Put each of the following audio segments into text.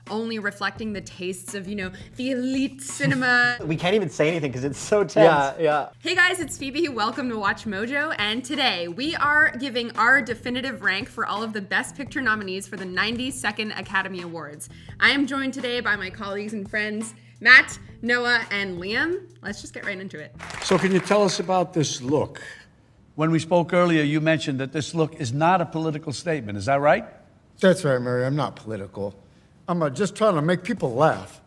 Only reflecting the tastes of, the elite cinema. We can't even say anything because it's so tense. Yeah. Hey guys, it's Phoebe. Welcome to Watch Mojo, and today we are giving our definitive rank for all of the Best Picture nominees for the 92nd Academy Awards. I am joined today by my colleagues and friends, Matt, Noah, and Liam. Let's just get right into it. So can you tell us about this look? When we spoke earlier, you mentioned that this look is not a political statement. Is that right? That's right, Mary. I'm not political. I'm just trying to make people laugh.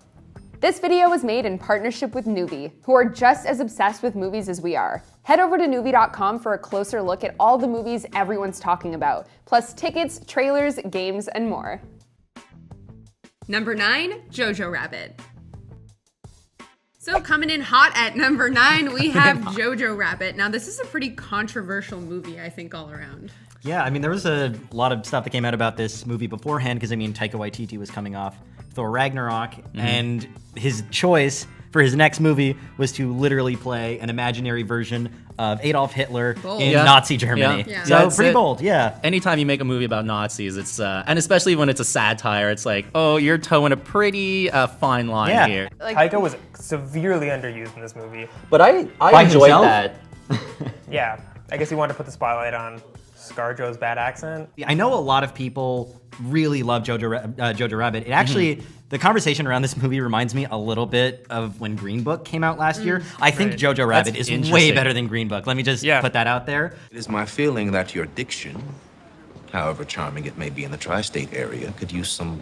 This video was made in partnership with Noovie, who are just as obsessed with movies as we are. Head over to Noovie.com for a closer look at all the movies everyone's talking about, plus tickets, trailers, games, and more. Number 9, Jojo Rabbit. So coming in hot at number 9, we have Jojo Rabbit. Now this is a pretty controversial movie, I think, all around. Yeah, I mean, there was a lot of stuff that came out about this movie beforehand because, Taika Waititi was coming off Thor Ragnarok, and his choice for his next movie was to literally play an imaginary version of Adolf Hitler in Nazi Germany. Yeah. So pretty bold, yeah. Anytime you make a movie about Nazis, it's and especially when it's a satire, it's like, oh, you're towing a pretty fine line here. Taika was severely underused in this movie. But I By enjoyed himself? that. Yeah, I guess he wanted to put the spotlight on ScarJo's bad accent. I know a lot of people really love Jojo Rabbit. It actually, the conversation around this movie reminds me a little bit of when Green Book came out last year. I think Jojo Rabbit is way better than Green Book. Let me just put that out there. It is my feeling that your diction, however charming it may be in the tri-state area, could use some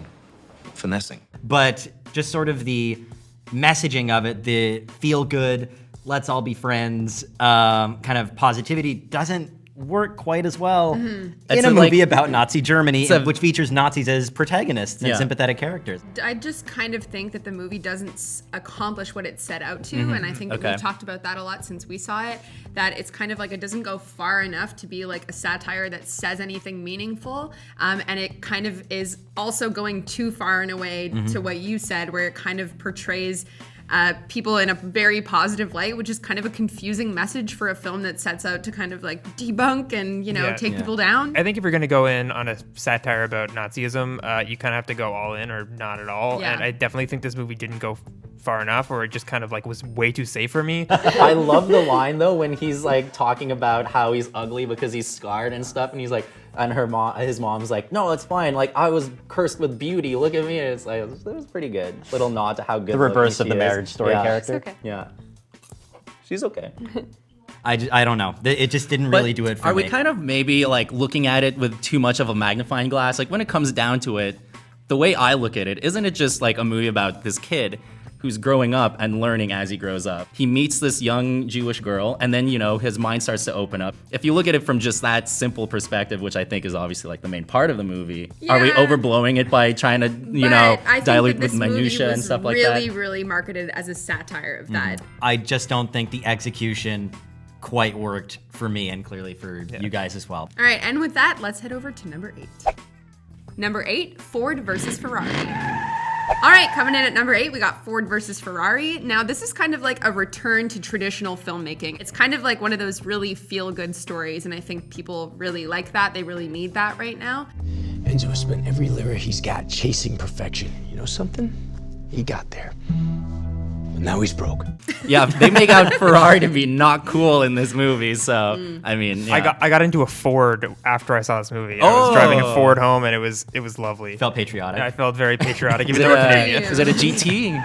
finessing. But just sort of the messaging of it, the feel good, let's all be friends, kind of positivity doesn't work quite as well in a movie about Nazi Germany, which features Nazis as protagonists and sympathetic characters. I just kind of think that the movie doesn't accomplish what it set out to, and I think we've talked about that a lot since we saw it, that it's kind of like it doesn't go far enough to be like a satire that says anything meaningful, and it kind of is also going too far in a way to what you said, where it kind of portrays people in a very positive light, which is kind of a confusing message for a film that sets out to kind of like debunk and, take people down. I think if you're going to go in on a satire about Nazism, you kind of have to go all in or not at all. Yeah. And I definitely think this movie didn't go far enough, or it just kind of like was way too safe for me. I love the line though when he's like talking about how he's ugly because he's scarred and stuff, and he's like, and his mom's like, no, it's fine. Like, I was cursed with beauty. Look at me. And it's like, it was pretty good. Little nod to how good The reverse of she the is. Marriage Story character. It's okay. Yeah. She's okay. I don't know. It just didn't really do it for me. Are we kind of maybe like looking at it with too much of a magnifying glass? Like when it comes down to it, the way I look at it, isn't it just like a movie about this kid who's growing up and learning as he grows up? He meets this young Jewish girl, and then, his mind starts to open up. If you look at it from just that simple perspective, which I think is obviously like the main part of the movie, are we overblowing it by trying to, dilute with minutia and stuff like that? Really, really marketed as a satire of that. I just don't think the execution quite worked for me, and clearly for you guys as well. All right, and with that, let's head over to number 8. Number 8, Ford versus Ferrari. All right, coming in at number 8, we got Ford versus Ferrari. Now, this is kind of like a return to traditional filmmaking. It's kind of like one of those really feel-good stories, and I think people really like that. They really need that right now. Enzo spent every lira he's got chasing perfection. You know something? He got there. But now he's broke. Yeah, they make out Ferrari to be not cool in this movie, so I mean, yeah. I got into a Ford after I saw this movie. I was driving a Ford home, and it was lovely. Felt patriotic. I felt very patriotic, even though we're Canadian. Is it a GT? No.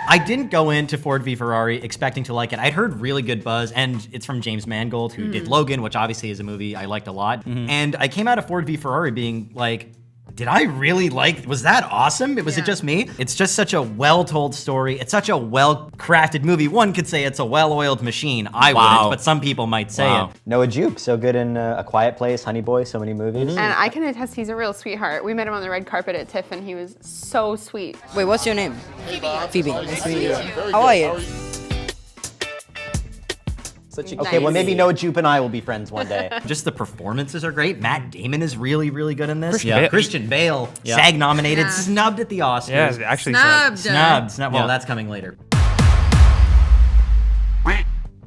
I didn't go into Ford v Ferrari expecting to like it. I'd heard really good buzz, and it's from James Mangold, who did Logan, which obviously is a movie I liked a lot. And I came out of Ford v Ferrari being like, did I really was that awesome? Was it just me? It's just such a well-told story. It's such a well-crafted movie. One could say it's a well-oiled machine. I wouldn't, but some people might say it. Noah Jupe, so good in A Quiet Place, Honey Boy, so many movies. And I can attest he's a real sweetheart. We met him on the red carpet at TIFF, and he was so sweet. Wait, what's your name? Phoebe. Nice to meet you. How are you? Okay, well maybe Noah Jupe and I will be friends one day. Just the performances are great. Matt Damon is really, really good in this. Christian Bale, SAG nominated, snubbed at the Oscars. Yeah, actually Snubbed. Snubbed. Well, that's coming later.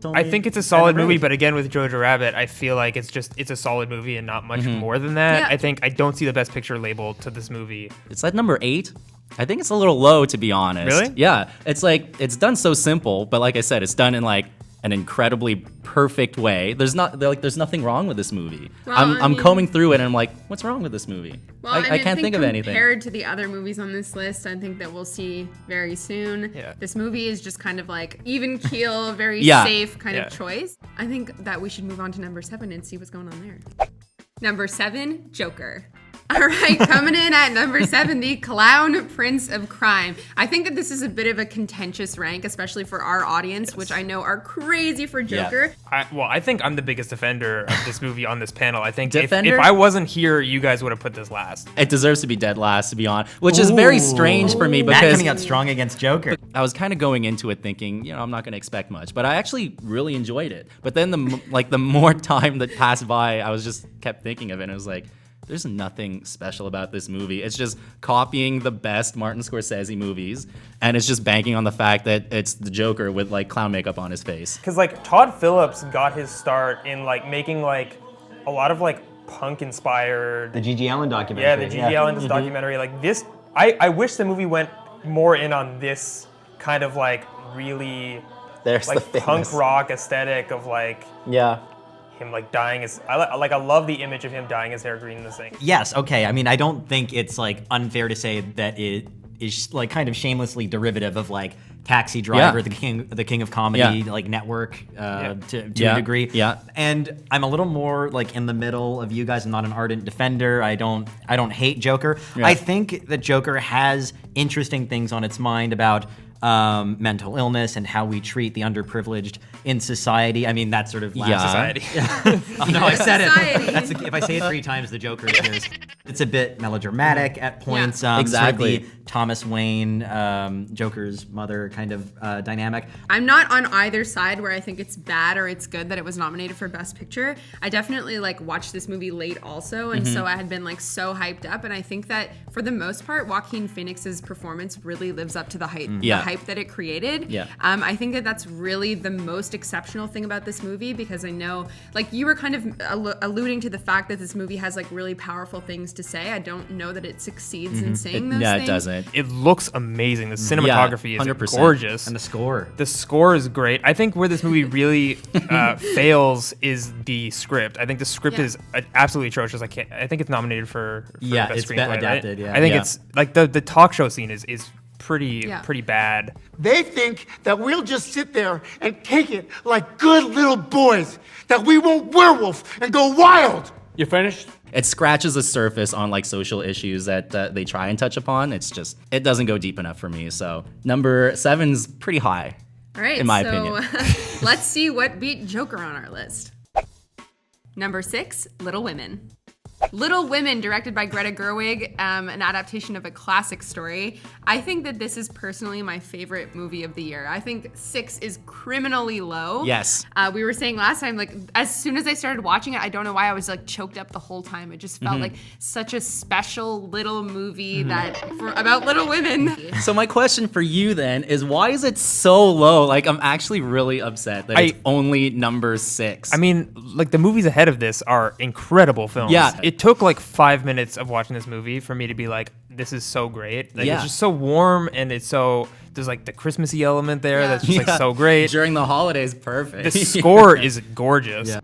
I think it's a solid movie, but again, with Jojo Rabbit, I feel like it's a solid movie and not much more than that. Yeah. I don't see the Best Picture label to this movie. It's like number 8. I think it's a little low, to be honest. Really? Yeah. It's like, it's done so simple, but like I said, it's done in like an incredibly perfect way. There's nothing wrong with this movie. Well, I'm combing through it and I'm like, what's wrong with this movie? Well, I can't think of anything. Compared to the other movies on this list, I think that we'll see very soon. Yeah. This movie is just kind of like even keel, very Yeah. safe kind Yeah. of choice. I think that we should move on to number 7 and see what's going on there. Number 7, Joker. All right, coming in at number 7, the Clown Prince of Crime. I think that this is a bit of a contentious rank, especially for our audience, which I know are crazy for Joker. I think I'm the biggest defender of this movie on this panel. I think if Defender? I wasn't here, you guys would have put this last. It deserves to be dead last, to be honest, which is very strange for me Matt because coming out strong against Joker. I was kind of going into it thinking, I'm not going to expect much, but I actually really enjoyed it. But then the more time that passed by, I was just kept thinking of it, and it was like, there's nothing special about this movie. It's just copying the best Martin Scorsese movies, and it's just banking on the fact that it's the Joker with like clown makeup on his face. Because like Todd Phillips got his start in like making like a lot of like punk inspired. The G.G. Allen documentary. Yeah, the G.G. Allen documentary. Like this, I wish the movie went more in on this kind of like really There's the like famous. punk rock aesthetic of like Yeah. him like dyeing his. I love the image of him dyeing his hair green in this thing. Yes, okay. I mean, I don't think it's like unfair to say that it is like kind of shamelessly derivative of like Taxi Driver, the king of comedy, like Network to a degree. Yeah. And I'm a little more like in the middle of you guys. I'm not an ardent defender. I don't hate Joker. Yeah. I think that Joker has interesting things on its mind about mental illness and how we treat the underprivileged in society. I mean, that sort of Society. Oh no, I said Society. it. If I say it 3 times, the Joker appears. It's a bit melodramatic at points. Exactly. Sort of the Thomas Wayne, Joker's mother kind of dynamic. I'm not on either side where I think it's bad or it's good that it was nominated for Best Picture. I definitely like watched this movie late also, and so I had been like so hyped up, and I think that for the most part, Joaquin Phoenix's performance really lives up to the hype, hype that it created. Yeah. I think that that's really the most exceptional thing about this movie, because I know, like you were kind of alluding to the fact that this movie has like really powerful things to say. I don't know that it succeeds in saying those things. Yeah, it doesn't. It looks amazing. The cinematography is 100%. gorgeous. And the score. The score is great. I think where this movie really fails is the script. I think the script is absolutely atrocious. I think it's nominated for best it's screenplay. adapted. I think it's like the talk show scene is pretty bad. They think that we'll just sit there and take it like good little boys, that we won't werewolf and go wild. You finished? It scratches the surface on like social issues that they try and touch upon. It's just, it doesn't go deep enough for me. So number 7's pretty high. All right, in my so opinion. let's see what beat Joker on our list. Number 6, Little Women. Little Women, directed by Greta Gerwig, an adaptation of a classic story. I think that this is personally my favorite movie of the year. I think 6 is criminally low. Yes. We were saying last time, like, as soon as I started watching it, I don't know why I was like choked up the whole time. It just felt like such a special little movie about Little Women. So my question for you then is, why is it so low? Like, I'm actually really upset that it's only number 6. I mean, like the movies ahead of this are incredible films. Yeah. It took like 5 minutes of watching this movie for me to be like, this is so great. Like, it's just so warm, and it's so, there's like the Christmassy element there that's just like so great. During the holidays, perfect. The score is gorgeous. Yeah.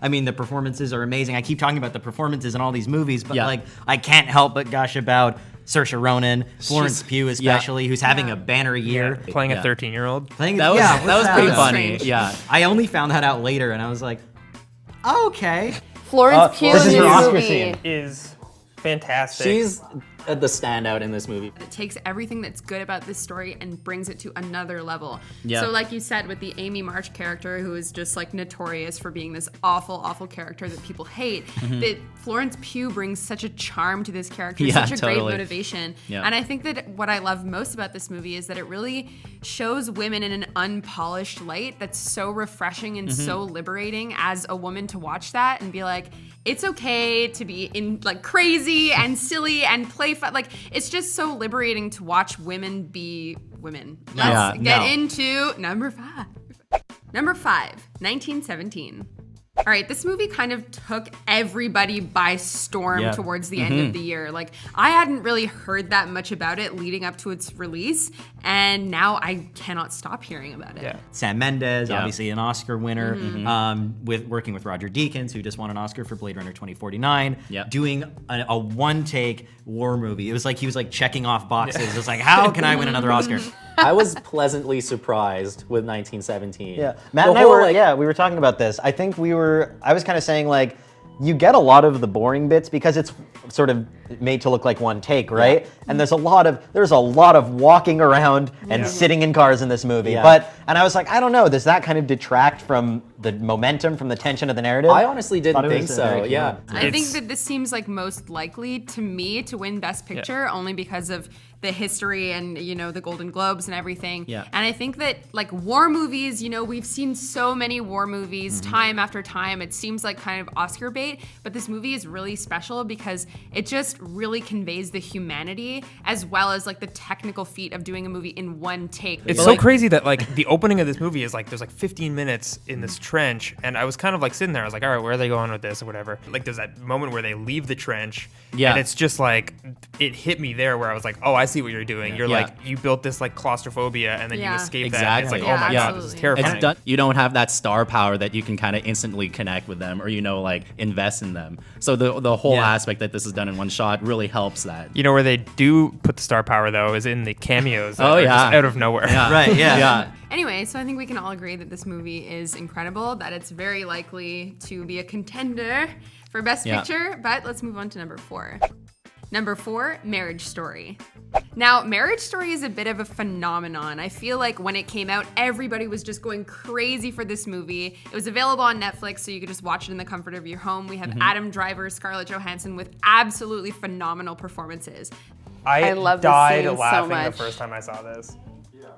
I mean, the performances are amazing. I keep talking about the performances in all these movies, but like, I can't help but gush about Saoirse Ronan, Florence Pugh especially, who's having a banner year. Playing a 13-year-old. That was pretty funny. Strange. Yeah. I only found that out later, and I was like, okay. Florence Pugh this in is her this Oscar movie. scene. Is fantastic. She's the standout in this movie. It takes everything that's good about this story and brings it to another level. Yeah. So like you said, with the Amy March character, who is just like notorious for being this awful, awful character that people hate, that Florence Pugh brings such a charm to this character, Yeah, such a great totally. motivation. Yeah. And I think that what I love most about this movie is that it really shows women in an unpolished light that's so refreshing and so liberating as a woman to watch that and be like, it's okay to be in like crazy crazy and silly and playful. Like, it's just so liberating to watch women be women. Let's get into number 5. Number 5, 1917. All right, this movie kind of took everybody by storm towards the end of the year. Like, I hadn't really heard that much about it leading up to its release, and now I cannot stop hearing about it. Sam Mendes, obviously an Oscar winner, working with Roger Deakins, who just won an Oscar for Blade Runner 2049, doing a one-take war movie. It was like he was like checking off boxes. It was like, how can I win another Oscar? I was pleasantly surprised with 1917. Yeah, Matt and I were, we were talking about this. I think I was kind of saying like, you get a lot of the boring bits because it's sort of made to look like one take, right? And there's a lot of walking around and sitting in cars in this movie. And I was like, I don't know, does that kind of detract from the momentum, from the tension of the narrative? I honestly didn't think so. I think that this seems like most likely to me to win Best Picture only because of the history and, you know, the Golden Globes and everything. And I think that, like, war movies, you know, we've seen so many war movies time after time. It seems like kind of Oscar bait, but this movie is really special because it just really conveys the humanity as well as, like, the technical feat of doing a movie in one take. It's so crazy that, like, the opening of this movie is, like, there's, like, 15 minutes in this trench, and I was kind of, like, sitting there. I was like, all right, where are they going with this or whatever? Like, there's that moment where they leave the trench, and it's just, like, it hit me there where I was like, oh, I see what you're doing. You're like, you built this like claustrophobia and then you escape that. It's like, oh my God, this is terrifying. You don't have that star power that you can kind of instantly connect with them or, you know, like invest in them. So the whole aspect that this is done in one shot really helps that. You know where they do put the star power though is in the cameos that are just out of nowhere. Anyway, so I think we can all agree that this movie is incredible, that it's very likely to be a contender for Best Picture, but let's move on to number 4. Number 4, Marriage Story. Now, Marriage Story is a bit of a phenomenon. I feel like when it came out, everybody was just going crazy for this movie. It was available on Netflix, so you could just watch it in the comfort of your home. We have Adam Driver, Scarlett Johansson with absolutely phenomenal performances. I love died this scene laughing so much. the first time I saw this.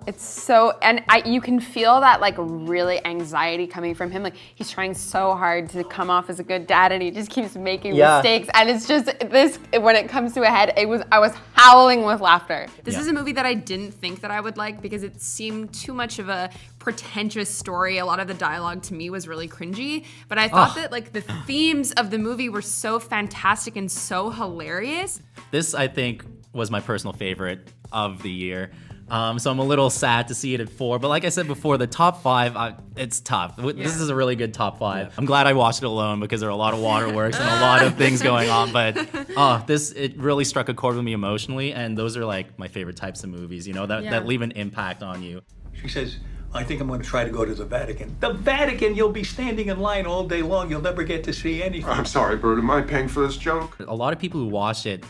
It's so, and you can feel that like really anxiety coming from him. Like he's trying so hard to come off as a good dad, and he just keeps making mistakes. And it's just this. When it comes to a head, I was howling with laughter. This is a movie that I didn't think that I would like because it seemed too much of a pretentious story. A lot of the dialogue to me was really cringy, but I thought that like the themes of the movie were so fantastic and so hilarious. This, I think, was my personal favorite of the year. So I'm a little sad to see it at 4, but like I said before, the top 5, it's tough. This is a really good top 5. I'm glad I watched it alone because there are a lot of waterworks and a lot of things going on, but it really struck a chord with me emotionally, and those are like my favorite types of movies, you know, that leave an impact on you. She says, I think I'm going to try to go to the Vatican. The Vatican? You'll be standing in line all day long. You'll never get to see anything. I'm sorry, Bert. Am I paying for this joke? A lot of people who watched it,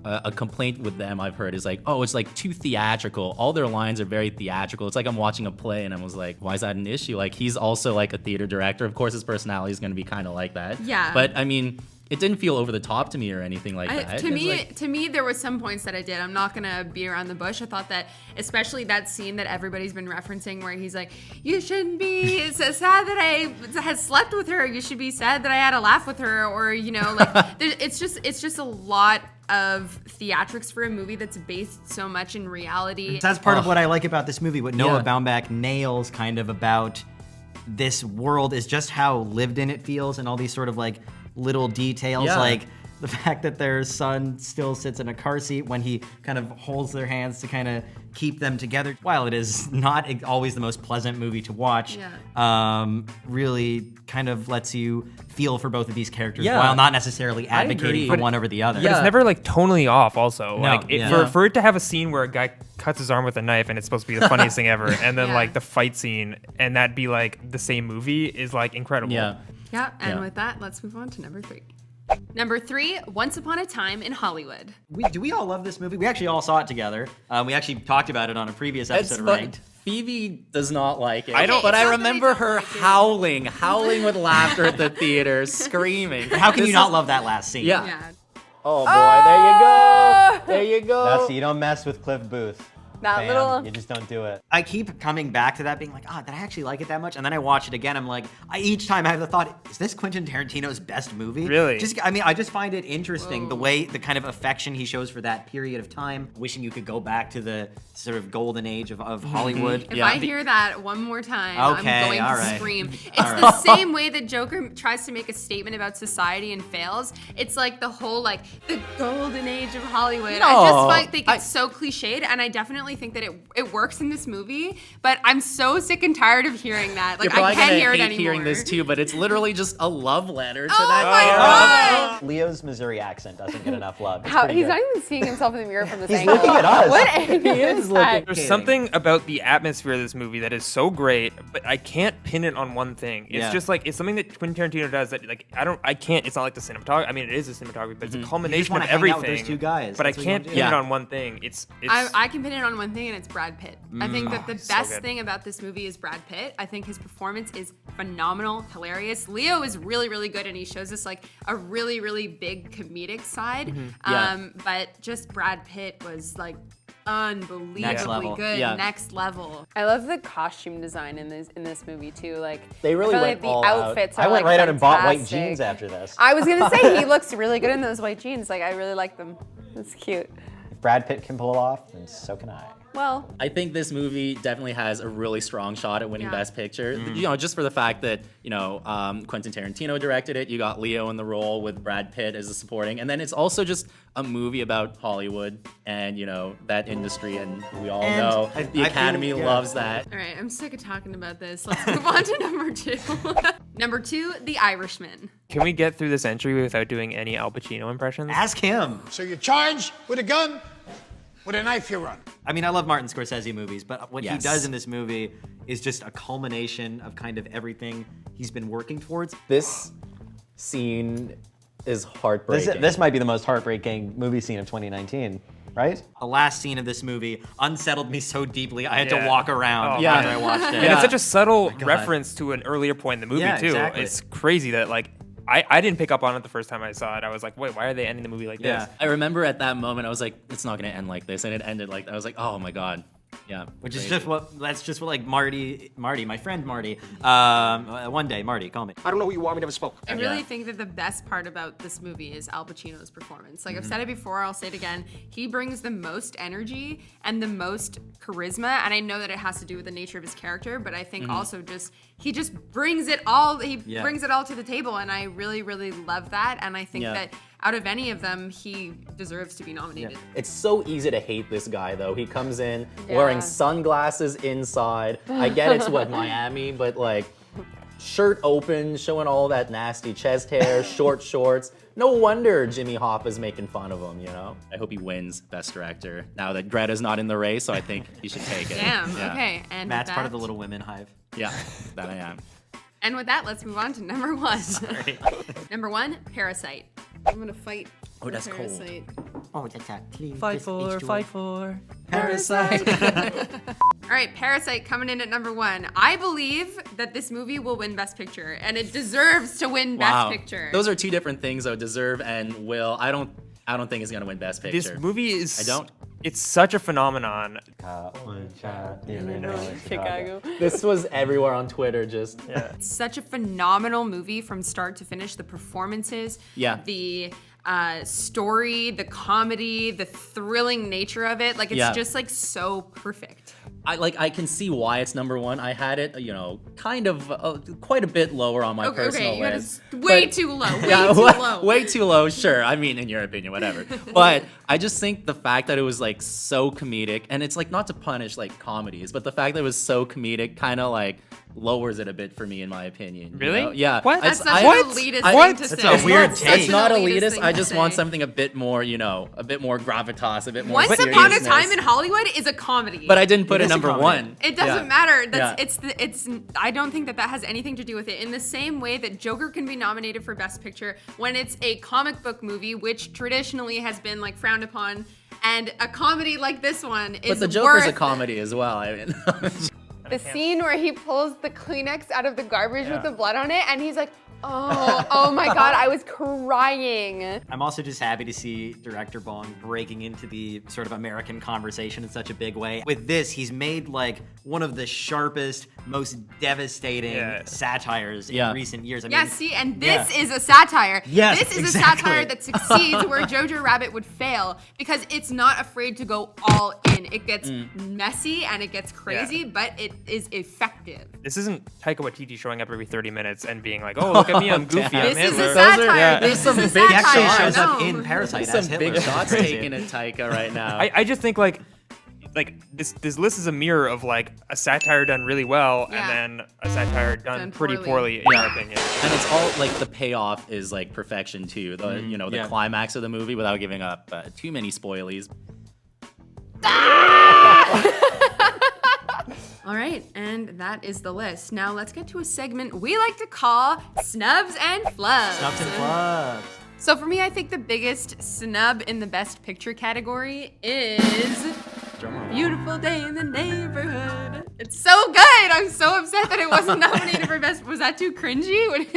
a complaint with them I've heard is like, oh, it's like too theatrical. All their lines are very theatrical. It's like I'm watching a play, and I was like, why is that an issue? Like, he's also like a theater director. Of course, his personality is going to be kind of like that. Yeah. But I mean, it didn't feel over the top to me or anything like that. To me, there was some points that I did. I'm not gonna beat around the bush. I thought that, especially that scene that everybody's been referencing, where he's like, "You shouldn't be so sad that I had slept with her. You should be sad that I had a laugh with her," or you know, like it's just a lot of theatrics for a movie that's based so much in reality. That's part of what I like about this movie. What Noah Baumbach nails kind of about this world is just how lived in it feels, and all these sort of like little details, like the fact that their son still sits in a car seat when he kind of holds their hands to kind of keep them together. While it is not always the most pleasant movie to watch, really kind of lets you feel for both of these characters while not necessarily advocating for one over the other. But it's never like tonally off also. No, like for it to have a scene where a guy cuts his arm with a knife and it's supposed to be the funniest thing ever, and then like the fight scene and that be like the same movie is like incredible. With that, let's move on to number 3. Number 3, Once Upon a Time in Hollywood. Do we all love this movie? We actually all saw it together. We actually talked about it on a previous episode of Ranked. Phoebe does not like it. I don't, but I remember her howling with laughter at the theater, screaming. How can you not love that last scene? Yeah. Oh boy, there you go. There you go. That's, you don't mess with Cliff Booth. That fam. little. You just don't do it. I keep coming back to that, being like, did I actually like it that much? And then I watch it again. I'm like, each time I have the thought, is this Quentin Tarantino's best movie? Really? I just find it interesting the way, the kind of affection he shows for that period of time. Wishing you could go back to the sort of golden age of Hollywood. If I hear that one more time, I'm going to scream. It's the same way that Joker tries to make a statement about society and fails. It's like the whole the golden age of Hollywood. No, I just think it's so cliched, and I definitely think that it works in this movie. But I'm so sick and tired of hearing that. Like, You're I can't hear it hate anymore. hearing this too, but it's literally just a love letter to Oh that. my God! Leo's Missouri accent doesn't get enough love. It's How, pretty he's good. not even seeing himself in the mirror from this He's angle. looking at us. What angle He is that? There's something about the atmosphere of this movie that is so great, but I can't pin it on one thing. It's just it's something that Quentin Tarantino does that I can't. It's not like the cinematography. I mean, it is a cinematography, but it's a culmination of everything. With those two guys. But That's I what you can't wanna pin do. it on one thing. It's I can pin it on one thing, and it's Brad Pitt. I think that the so best good. thing about this movie is Brad Pitt. I think his performance is phenomenal, hilarious. Leo is really, really good, and he shows us a really, really big comedic side. But just Brad Pitt was unbelievably Next level. good, Yeah. next level. I love the costume design in this movie too. They really I feel went the all outfits out. are I went right out and bought white fantastic. jeans after this. I was gonna say he looks really good in those white jeans. I really like them. It's cute. If Brad Pitt can pull it off, then so can I. Well, I think this movie definitely has a really strong shot at winning Yeah. Best Picture. Just for the fact that Quentin Tarantino directed it. You got Leo in the role with Brad Pitt as the supporting, and then it's also just a movie about Hollywood and that industry, and we all And know I the Academy feel- yeah. loves that. All right, I'm sick of talking about this. Let's move on to number 2. Number 2, The Irishman. Can we get through this entry without doing any Al Pacino impressions? Ask him. So you charge with a gun, with a knife you run. I mean, I love Martin Scorsese movies, but what he Yes. does in this movie is just a culmination of kind of everything he's been working towards. This scene is heartbreaking. This might be the most heartbreaking movie scene of 2019, right? The last scene of this movie unsettled me so deeply, I had to Yeah. walk around Oh, after man. I watched it. And it's such a subtle God. reference to an earlier point in the movie Yeah, too. exactly. It's crazy that I didn't pick up on it the first time I saw it. I was like, wait, why are they ending the movie like this? I remember at that moment I was like, it's not gonna end like this, and it ended like that. I was like, oh my god. Yeah. Which is crazy. that's just what Marty, my friend Marty, one day, Marty, call me. I don't know who you are. We never spoke. I really think that the best part about this movie is Al Pacino's performance. I've said it before, I'll say it again. He brings the most energy and the most charisma, and I know that it has to do with the nature of his character, but I think also he just brings it all. He brings it all to the table, and I really, really love that. And I think that out of any of them, he deserves to be nominated. It's so easy to hate this guy, though. He comes in wearing sunglasses inside. I get it's Miami, but shirt open, showing all that nasty chest hair, short shorts. No wonder Jimmy Hoffa's making fun of him, I hope he wins Best Director now that Greta's not in the race, so I think he should take it. Damn, Yeah. okay. And Matt's with part of that- the Little Women hive. Yeah, that I am. And with that, let's move on to number 1. Number 1, Parasite. I'm gonna fight. Oh, that's cold. Parasite. Oh, that's a clean. Fight for Parasite. All right, Parasite coming in at number 1. I believe that this movie will win Best Picture, and it deserves to win Wow. Best Picture. Those are two different things, though. Deserve and will. I don't think it's gonna win Best Picture. This movie is. I don't. It's such a phenomenon. Chicago. This was everywhere on Twitter. Just It's such a phenomenal movie from start to finish. The performances, the story, the comedy, the thrilling nature of it. It's just so perfect. I can see why it's number 1. I had it, kind of quite a bit lower on my personal you had list. it way too low. Way too low. Way too low. Sure. I mean, in your opinion, whatever. But I just think the fact that it was so comedic, and it's not to punish comedies, but the fact that it was so comedic kind of lowers it a bit for me, in my opinion. Really? Yeah. What? That's such an elitist thing to say. That's a weird That's take. such It's an not elitist elitist. thing I to just say. want something a bit more, a bit more gravitas, a bit more Once Upon a seriousness. Time in Hollywood is a comedy. But I didn't put it is a number comedy. 1. It doesn't Yeah. matter. Yeah. It's. I don't think that has anything to do with it. In the same way that Joker can be nominated for Best Picture when it's a comic book movie, which traditionally has been frowned upon, and a comedy like this one is. But the Joker's a worth- comedy as well. I mean, The scene where he pulls the Kleenex out of the garbage with the blood on it, and he's like, Oh my God, I was crying. I'm also just happy to see director Bong breaking into the sort of American conversation in such a big way. With this, he's made like one of the sharpest, most devastating satires in recent years. I mean, see, and this is a satire. Yes, this is exactly. a satire that succeeds where Jojo Rabbit would fail because it's not afraid to go all in. It gets messy and it gets crazy, but it is effective. This isn't Taika Waititi showing up every 30 minutes and being like, "Oh, look at me, I'm goofy, I'm This is Hitler." a satire. There's some big He actually shots. shows up in Parasite There's as some Hitler. big shots taken at Taika right now. I just think like this list is a mirror of like a satire done really well and then a satire done pretty poorly in my opinion. And it's all like the payoff is like perfection too. The the climax of the movie without giving up too many spoilies. All right, and that is the list. Now let's get to a segment we like to call Snubs and Flubs. Snubs and Flubs. So for me, I think the biggest snub in the Best Picture category is Beautiful Day in the Neighborhood. It's so good. I'm so upset that it wasn't nominated for Best. Was that too cringy?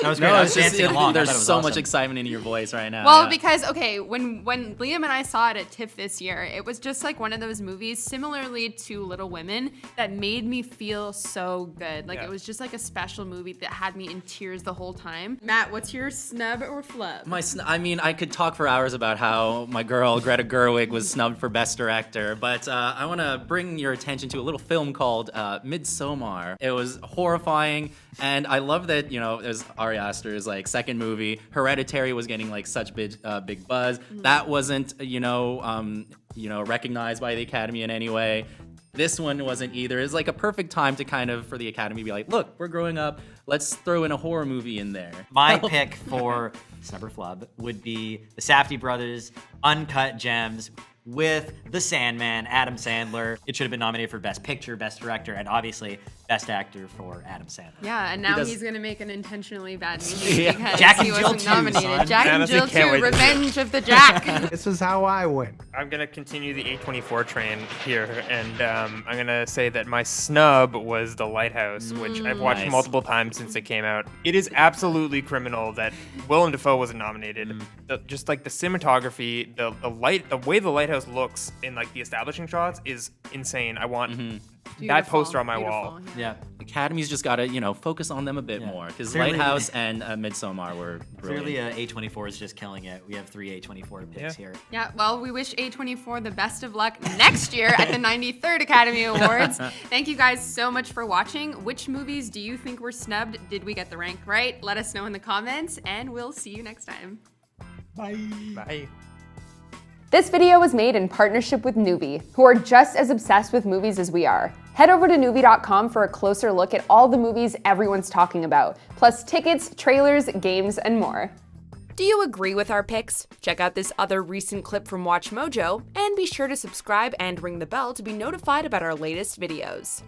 That was great. I was dancing along. There's so much excitement in your voice right now. Well, because, okay, when Liam and I saw it at TIFF this year, it was just like one of those movies, similarly to Little Women, that made me feel so good. Like, it was just like a special movie that had me in tears the whole time. Matt, what's your snub or flub? I mean, I could talk for hours about how my girl, Greta Gerwig, was snubbed for Best Director, but I want to bring your attention to a little film called Midsommar. It was horrifying, and I love that, it was Ari Aster's like second movie. Hereditary was getting like such big buzz. That wasn't, recognized by the Academy in any way. This one wasn't either. It's like a perfect time to kind of, for the Academy, be like, look, we're growing up. Let's throw in a horror movie in there. My pick for snub or flub would be the Safdie brothers' Uncut Gems with The Sandman, Adam Sandler. It should have been nominated for Best Picture, Best Director, and obviously Best Actor for Adam Sandler. Yeah, and now he's gonna make an intentionally bad movie because Jack and he Jill wasn't 2, nominated. son. Jack and Jill 2, Revenge of the Jack. This is how I win. I'm gonna continue the A24 train here, and I'm gonna say that my snub was The Lighthouse, which I've watched multiple times since it came out. It is absolutely criminal that Willem Dafoe wasn't nominated. Just like the cinematography, the light, the way the lighthouse looks in like the establishing shots is insane. I want that poster on my wall. Yeah. Academy's just got to, focus on them a bit more, because Lighthouse and Midsommar were brilliant. Clearly, A24 is just killing it. We have 3 A24 picks here. Yeah, well, we wish A24 the best of luck next year at the 93rd Academy Awards. Thank you guys so much for watching. Which movies do you think were snubbed? Did we get the rank right? Let us know in the comments, and we'll see you next time. Bye. Bye. This video was made in partnership with Noovie, who are just as obsessed with movies as we are. Head over to Noovie.com for a closer look at all the movies everyone's talking about, plus tickets, trailers, games, and more. Do you agree with our picks? Check out this other recent clip from WatchMojo, and be sure to subscribe and ring the bell to be notified about our latest videos.